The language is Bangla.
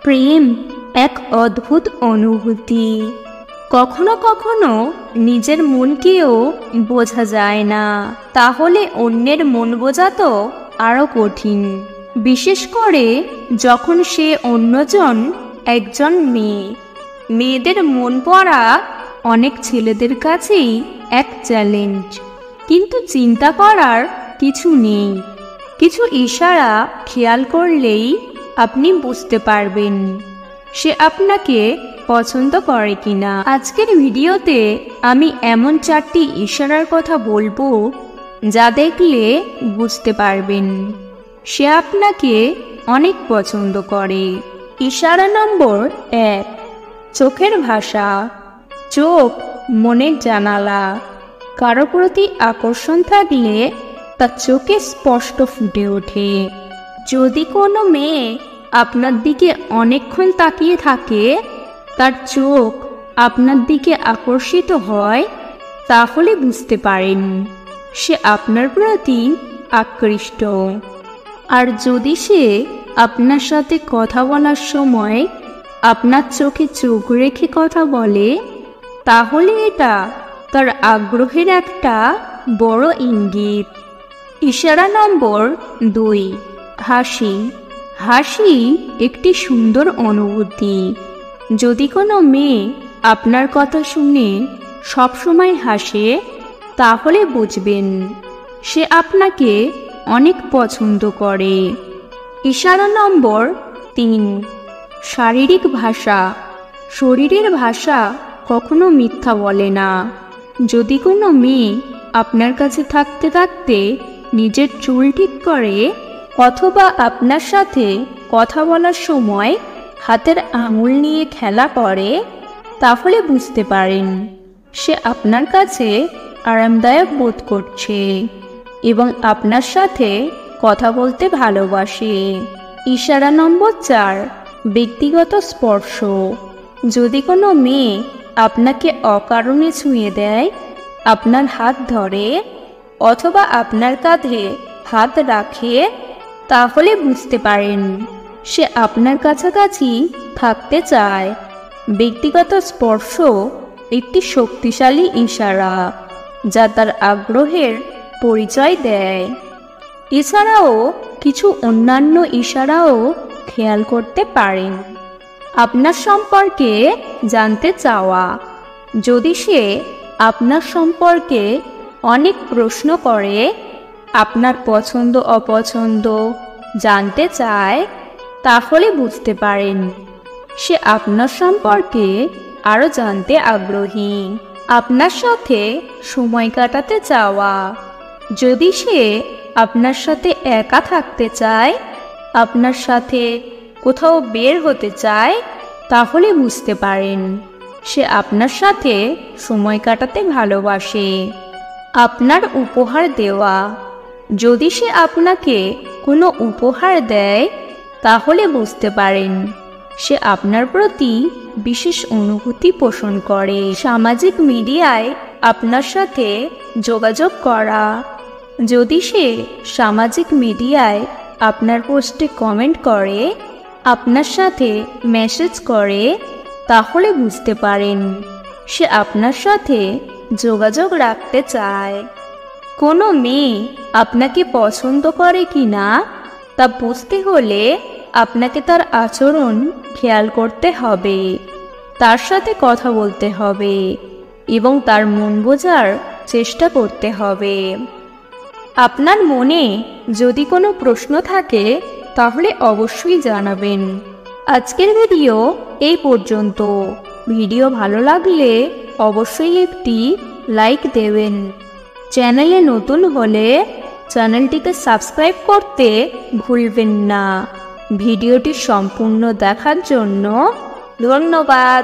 প্রেম এক অদ্ভুত অনুভূতি। কখনো কখনো নিজের মনকেও বোঝা যায় না, তাহলে অন্যের মন বোঝা তো আরও কঠিন, বিশেষ করে যখন সে অন্যজন একজন মেয়ে। মেয়েদের মন পড়া অনেক ছেলেদের কাছেই এক চ্যালেঞ্জ, কিন্তু চিন্তা করার কিছু নেই। কিছু ইশারা খেয়াল করলেই আপনি বুঝতে পারবেন সে আপনাকে পছন্দ করে কিনা। আজকের ভিডিওতে আমি এমন 4টি ইশারার কথা বলবো যা দেখলে বুঝতে পারবেন সে আপনাকে অনেক পছন্দ করে। ইশারা নম্বর 1, চোখের ভাষা। চোখ মনের জানালা। কারো প্রতি আকর্ষণ থাকলে তার চোখে স্পষ্ট ফুটে ওঠে। যদি কোনো মেয়ে আপনার দিকে অনেকক্ষণ তাকিয়ে থাকে, তার চোখ আপনার দিকে আকর্ষিত হয়, তাহলে বুঝতে পারেন সে আপনার প্রতি আকৃষ্ট। আর যদি সে আপনার সাথে কথা বলার সময় আপনার চোখে চোখ রেখে কথা বলে, তাহলে এটা তার আগ্রহের একটা বড় ইঙ্গিত। ইশারা নম্বর 2, হাসি। হাসি একটি সুন্দর অনুভূতি। যদি কোনো মেয়ে আপনার কথা শুনে সবসময় হাসে, তাহলে বুঝবেন সে আপনাকে অনেক পছন্দ করে। ইশারা নম্বর 3, শারীরিক ভাষা। শরীরের ভাষা কখনো মিথ্যা বলে না। যদি কোনো মেয়ে আপনার কাছে থাকতে থাকতে নিজের চুল ঠিক করে অথবা আপনার সাথে কথা বলার সময় হাতের আঙুল নিয়ে খেলা করে, তাহলে বুঝতে পারেন সে আপনার কাছে আরামদায়ক বোধ করছে এবং আপনার সাথে কথা বলতে ভালোবাসে। ইশারা নম্বর 4, ব্যক্তিগত স্পর্শ। যদি কোনো মেয়ে আপনাকে অকারণে ছুঁয়ে দেয়, আপনার হাত ধরে অথবা আপনার কাঁধে হাত রাখে, তাহলে বুঝতে পারেন সে আপনার কাছাকাছি থাকতে চায়। ব্যক্তিগত স্পর্শ একটি শক্তিশালী ইশারা যা তার আগ্রহের পরিচয় দেয়। এছাড়াও কিছু অন্যান্য ইশারাও খেয়াল করতে পারেন। আপনার সম্পর্কে জানতে চাওয়া। যদি সে আপনার সম্পর্কে অনেক প্রশ্ন করে, আপনার পছন্দ অপছন্দ জানতে চায়, তাহলে বুঝতে পারেন সে আপনার সম্পর্কে আরও জানতে আগ্রহী। আপনার সাথে সময় কাটাতে চাওয়া। যদি সে আপনার সাথে একা থাকতে চায়, আপনার সাথে কোথাও বের হতে চায়, তাহলে বুঝতে পারেন সে আপনার সাথে সময় কাটাতে ভালোবাসে। আপনার উপহার দেওয়া। যদি সে আপনাকে কোনো উপহার দেয়, তাহলে বুঝতে পারেন সে আপনার প্রতি বিশেষ অনুভূতি পোষণ করে। সামাজিক মিডিয়ায় আপনার সাথে যোগাযোগ করা। যদি সে সামাজিক মিডিয়ায় আপনার পোস্টে কমেন্ট করে, আপনার সাথে মেসেজ করে, তাহলে বুঝতে পারেন সে আপনার সাথে যোগাযোগ রাখতে চায়। কোনো মেয়ে আপনাকে পছন্দ করে কিনা তা বুঝতে হলে আপনাকে তার আচরণ খেয়াল করতে হবে, তার সাথে কথা বলতে হবে এবং তার মন বোঝার চেষ্টা করতে হবে। আপনার মনে যদি কোনো প্রশ্ন থাকে, তাহলে অবশ্যই জানাবেন। আজকের ভিডিও এই পর্যন্ত। ভিডিও ভালো লাগলে অবশ্যই একটি লাইক দেবেন। চ্যানেলে নতুন হলে চ্যানেলটিকে সাবস্ক্রাইব করতে ভুলবেন না। ভিডিওটি সম্পূর্ণ দেখার জন্য ধন্যবাদ।